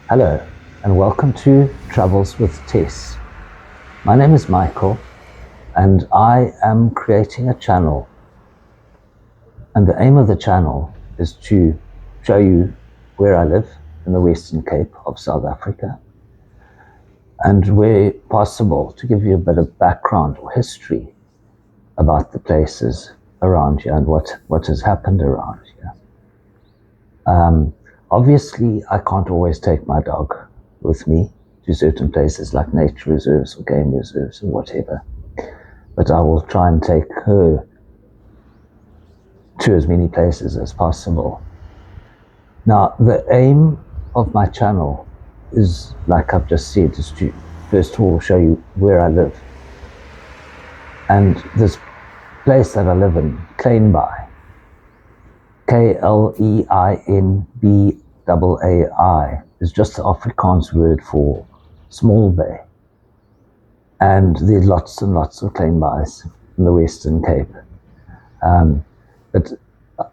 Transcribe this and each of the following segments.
Hello, and welcome to Travels with Tess. My name is Michael, and I am creating a channel. And the aim of the channel is to show you where I live in the Western Cape of South Africa, and where possible to give you a bit of background or history about the places around here and what has happened around here. Obviously, I can't always take my dog with me to certain places like nature reserves or game reserves or whatever, but I will try and take her to as many places as possible. Now, the aim of my channel is, like I've just said, is to first of all show you where I live. And this place that I live in, Kleinbai, Kleinbai, is just the Afrikaans word for small bay. And there's lots and lots of Kleinbais in the Western Cape. But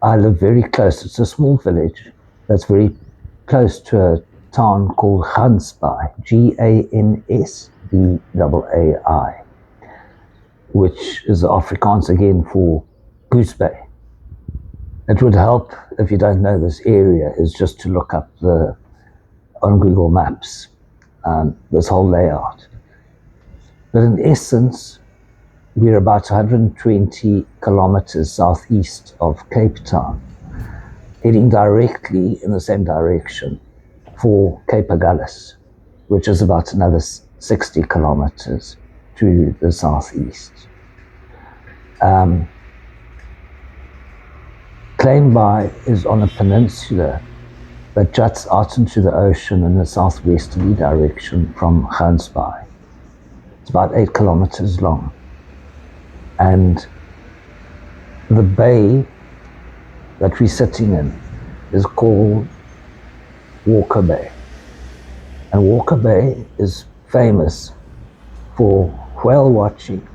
I live very close. It's a small village that's very close to a town called Gansbaai, Gansbaai, which is Afrikaans again for Goose Bay. It would help, if you don't know this area, is just to look up on Google Maps, this whole layout. But in essence, we're about 120 kilometers southeast of Cape Town, heading directly in the same direction for Cape Agulhas, which is about another 60 kilometers to the southeast. Kleinbai is on a peninsula that juts out into the ocean in a southwesterly direction from Gansbaai. It's about 8 kilometers long. And the bay that we're sitting in is called Walker Bay. And Walker Bay is famous for whale watching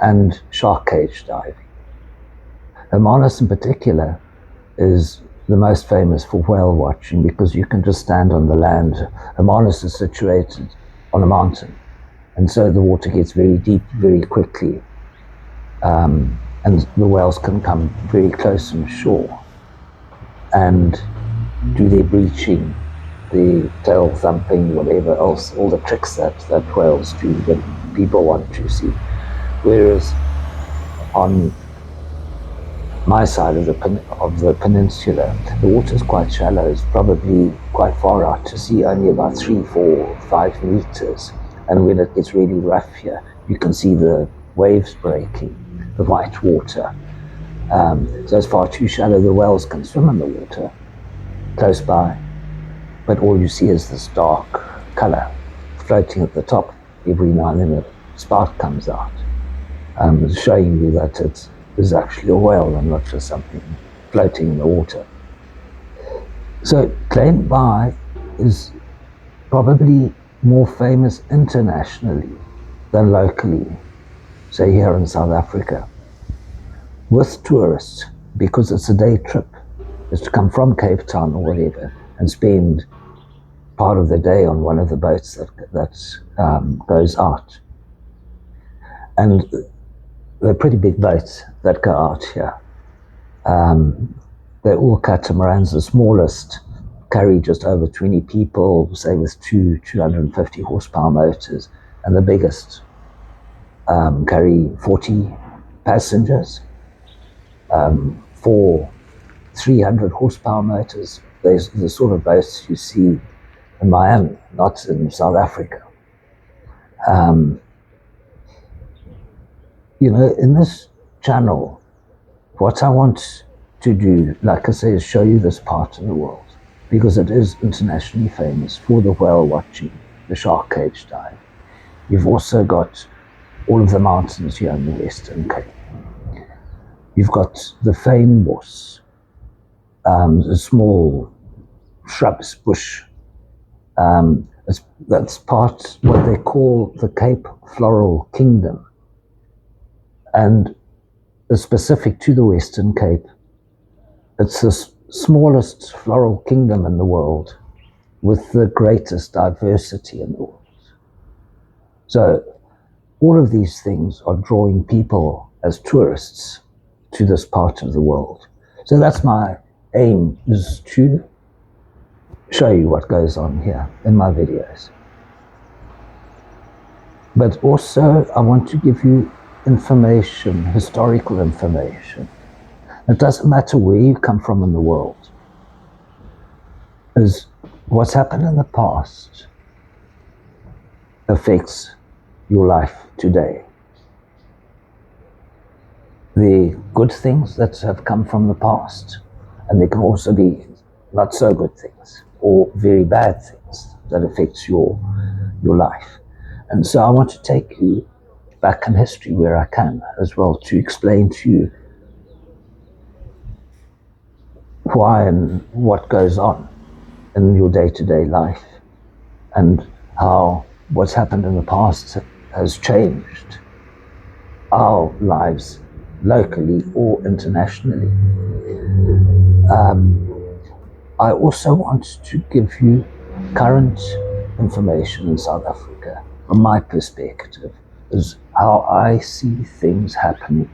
and shark cage diving. Hermanus in particular is the most famous for whale watching because you can just stand on the land. Hermanus is situated on a mountain, and so the water gets very deep very quickly, and the whales can come very close from shore and do their breaching, the tail thumping, whatever else, all the tricks that whales do that people want to see. Whereas on my side of the peninsula, the water is quite shallow. It's probably quite far out to sea, only about 3, 4, 5 meters. And when it gets really rough here, you can see the waves breaking, the white water. So it's far too shallow. The whales can swim in the water close by, but all you see is this dark color floating at the top. Every now and then a spark comes out, showing you that it is actually a whale and not just something floating in the water. So Kleinbai is probably more famous internationally than locally, say here in South Africa, with tourists, because it's a day trip. Is to come from Cape Town or whatever and spend part of the day on one of the boats that goes out. And they're pretty big boats that go out here. They're all catamarans. The smallest carry just over 20 people, say with 250 horsepower motors, and the biggest carry 40 passengers, 4 300 horsepower motors. There's the sort of boats you see in Miami, not in South Africa. In this channel, what I want to do, like I say, is show you this part of the world, because it is internationally famous for the whale watching, the shark cage dive. You've also got all of the mountains here in the Western Cape. You've got the fynbos, a small shrubs, bush. That's part what they call the Cape Floral Kingdom. And is specific to the Western Cape. It's the smallest floral kingdom in the world with the greatest diversity in the world. So all of these things are drawing people as tourists to this part of the world. So that's my aim, is to show you what goes on here in my videos. But also I want to give you information, historical information. It doesn't matter where you come from in the world. Is what's happened in the past affects your life today. The good things that have come from the past, and there can also be not so good things or very bad things that affects your life. And so I want to take you back in history where I can as well, to explain to you why and what goes on in your day-to-day life, and how what's happened in the past has changed our lives locally or internationally. I also want to give you current information in South Africa from my perspective, is how I see things happening.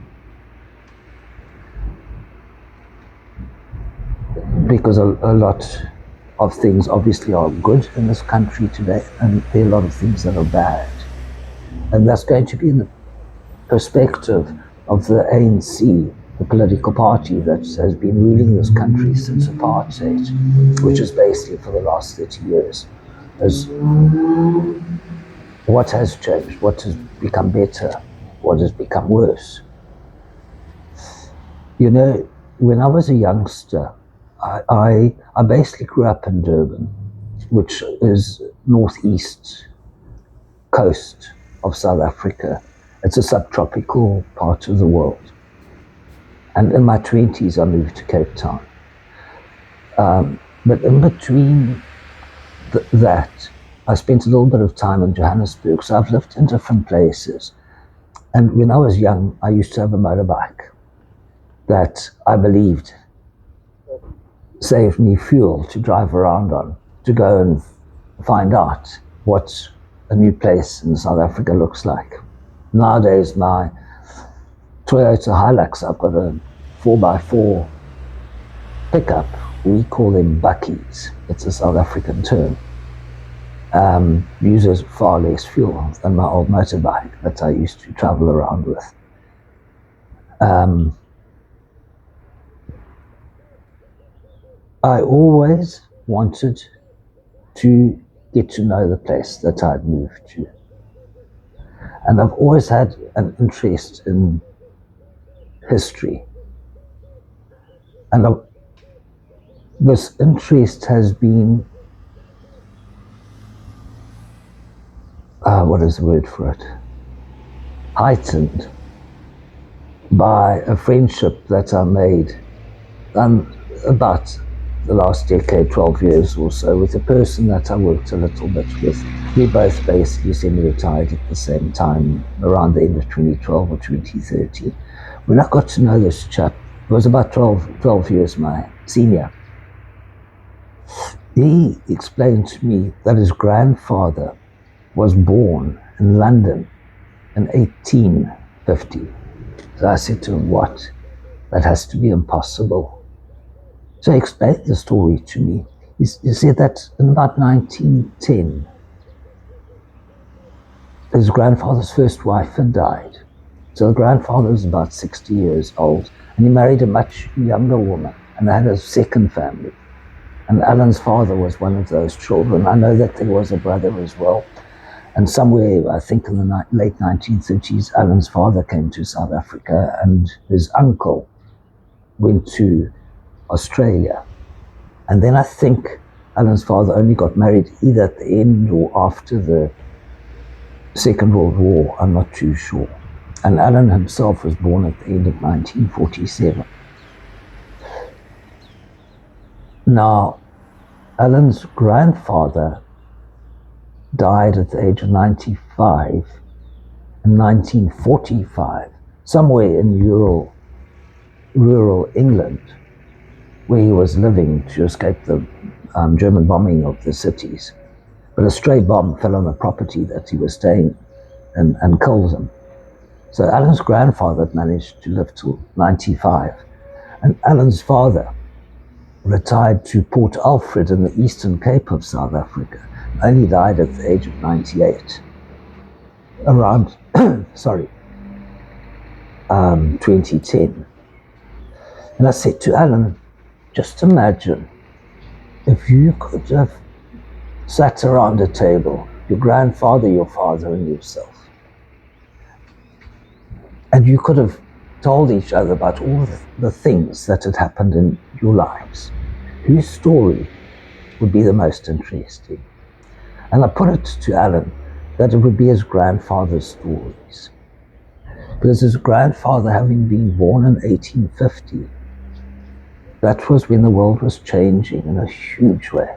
Because a lot of things obviously are good in this country today, and there are a lot of things that are bad. And that's going to be in the perspective of the ANC, the political party that has been ruling this country since apartheid, which is basically for the last 30 years. As what has changed, what has become better, what has become worse. You know, when I was a youngster, I basically grew up in Durban, which is northeast coast of South Africa. It's a subtropical part of the world. And in my 20s, I moved to Cape Town. But in between that, I spent a little bit of time in Johannesburg. So I've lived in different places. And when I was young, I used to have a motorbike that I believed saved me fuel to drive around on, to go and find out what a new place in South Africa looks like. Nowadays, my Toyota Hilux, I've got a 4x4 pickup. We call them buckies. It's a South African term. Uses far less fuel than my old motorbike that I used to travel around with. I always wanted to get to know the place that I'd moved to. And I've always had an interest in history. And this interest has been, what is the word for it? Heightened by a friendship that I made about the last decade, 12 years or so, with a person that I worked a little bit with. We both basically semi-retired at the same time, around the end of 2012 or 2013. When I got to know this chap, he was about 12 years my senior. He explained to me that his grandfather was born in London in 1850. So I said to him, what? That has to be impossible. So he explained the story to me. He said that in about 1910, his grandfather's first wife had died. So the grandfather was about 60 years old, and he married a much younger woman, and they had a second family. And Alan's father was one of those children. I know that there was a brother as well. And somewhere, I think in the late 1930s, Alan's father came to South Africa, and his uncle went to Australia. And then I think Alan's father only got married either at the end or after the Second World War. I'm not too sure. And Alan himself was born at the end of 1947. Now, Alan's grandfather died at the age of 95 in 1945, somewhere in Ural rural England, where he was living to escape the German bombing of the cities. But a stray bomb fell on the property that he was staying in and killed him. So Alan's grandfather managed to live till 95, and Alan's father retired to Port Alfred in the Eastern Cape of South Africa, only died at the age of 98, around 2010. And I said to Alan, just imagine if you could have sat around a table, your grandfather, your father, and yourself, and you could have told each other about all the things that had happened in your lives. Whose story would be the most interesting? And I put it to Alan that it would be his grandfather's stories. Because his grandfather, having been born in 1850, that was when the world was changing in a huge way.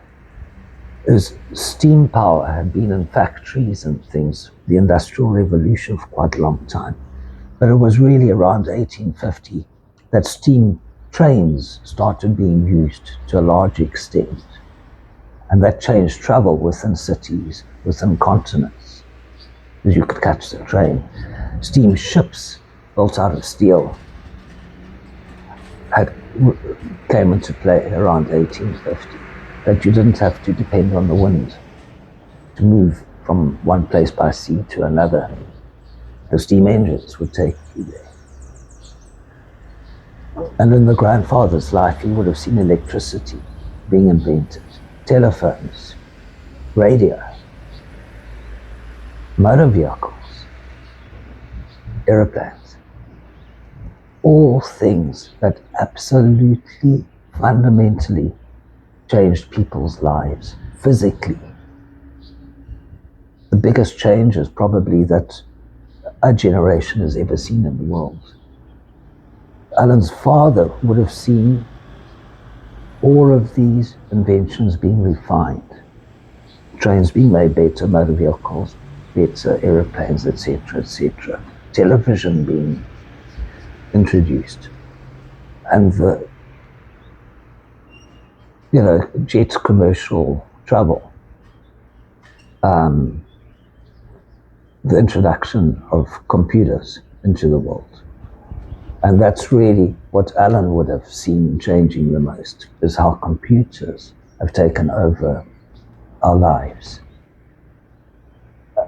As steam power had been in factories and things, the Industrial Revolution for quite a long time. But it was really around 1850 that steam trains started being used to a large extent. And that changed travel within cities, within continents, because you could catch the train. Steam ships built out of steel came into play around 1850, that you didn't have to depend on the wind to move from one place by sea to another. The steam engines would take you there. And in the grandfather's life, he would have seen electricity being invented, telephones, radio, motor vehicles, aeroplanes. All things that absolutely, fundamentally changed people's lives physically. The biggest change is probably that a generation has ever seen in the world. Alan's father would have seen all of these inventions being refined, trains being made better, motor vehicles better, aeroplanes, etc., etc., television being introduced, and the jet commercial travel, the introduction of computers into the world. And that's really what Alan would have seen changing the most, is how computers have taken over our lives.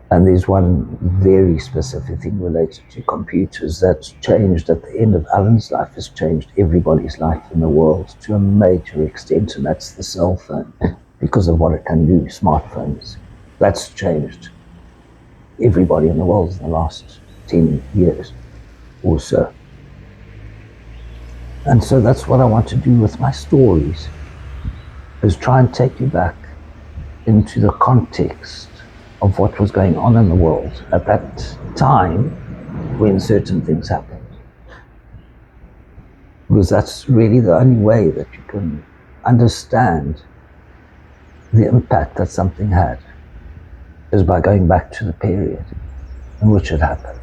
And there's one very specific thing related to computers that's changed at the end of Alan's life, has changed everybody's life in the world to a major extent, and that's the cell phone, because of what it can do, smartphones. That's changed everybody in the world in the last 10 years or so. And so that's what I want to do with my stories, is try and take you back into the context of what was going on in the world at that time when certain things happened. Because that's really the only way that you can understand the impact that something had, is by going back to the period in which it happened.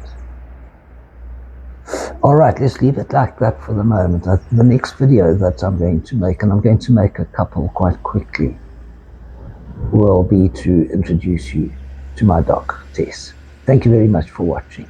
All right, let's leave it like that for the moment. The next video that I'm going to make, and I'm going to make a couple quite quickly, will be to introduce you to my dog, Tess. Thank you very much for watching.